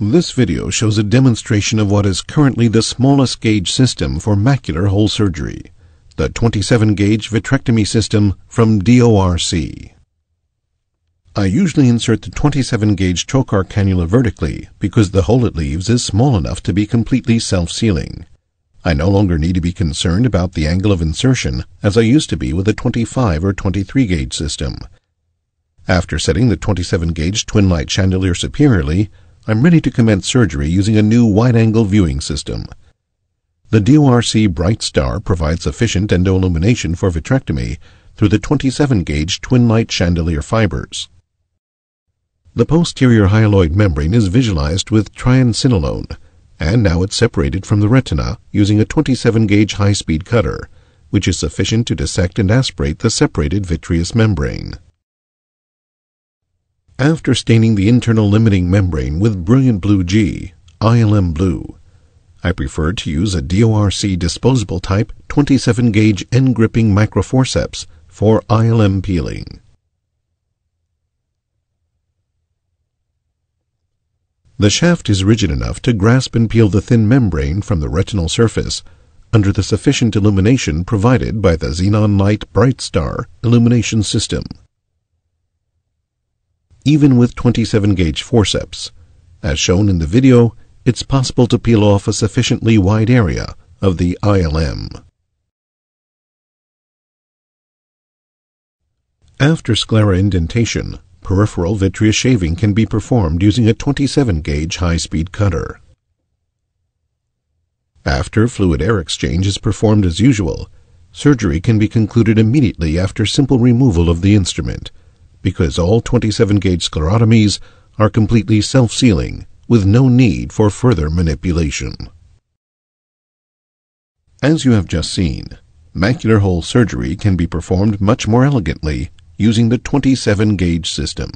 This video shows a demonstration of what is currently the smallest gauge system for macular hole surgery, the 27-gauge vitrectomy system from DORC. I usually insert the 27-gauge trocar cannula vertically because the hole it leaves is small enough to be completely self-sealing. I no longer need to be concerned about the angle of insertion as I used to be with a 25 or 23-gauge system. After setting the 27-gauge twin light chandelier superiorly, I'm ready to commence surgery using a new wide-angle viewing system. The DORC Bright Star provides sufficient endoillumination for vitrectomy through the 27-gauge twin light chandelier fibers. The posterior hyaloid membrane is visualized with triamcinolone, and now it's separated from the retina using a 27-gauge high-speed cutter, which is sufficient to dissect and aspirate the separated vitreous membrane. After staining the internal limiting membrane with brilliant blue G, ILM blue, I preferred to use a DORC disposable type 27-gauge end-gripping microforceps for ILM peeling. The shaft is rigid enough to grasp and peel the thin membrane from the retinal surface under the sufficient illumination provided by the Xenon Light Bright Star illumination system. Even with 27-gauge forceps, as shown in the video, it's possible to peel off a sufficiently wide area of the ILM. After sclera indentation, peripheral vitreous shaving can be performed using a 27-gauge high-speed cutter. After fluid air exchange is performed as usual, surgery can be concluded immediately after simple removal of the instrument, because all 27-gauge sclerotomies are completely self-sealing with no need for further manipulation. As you have just seen, macular hole surgery can be performed much more elegantly using the 27-gauge system.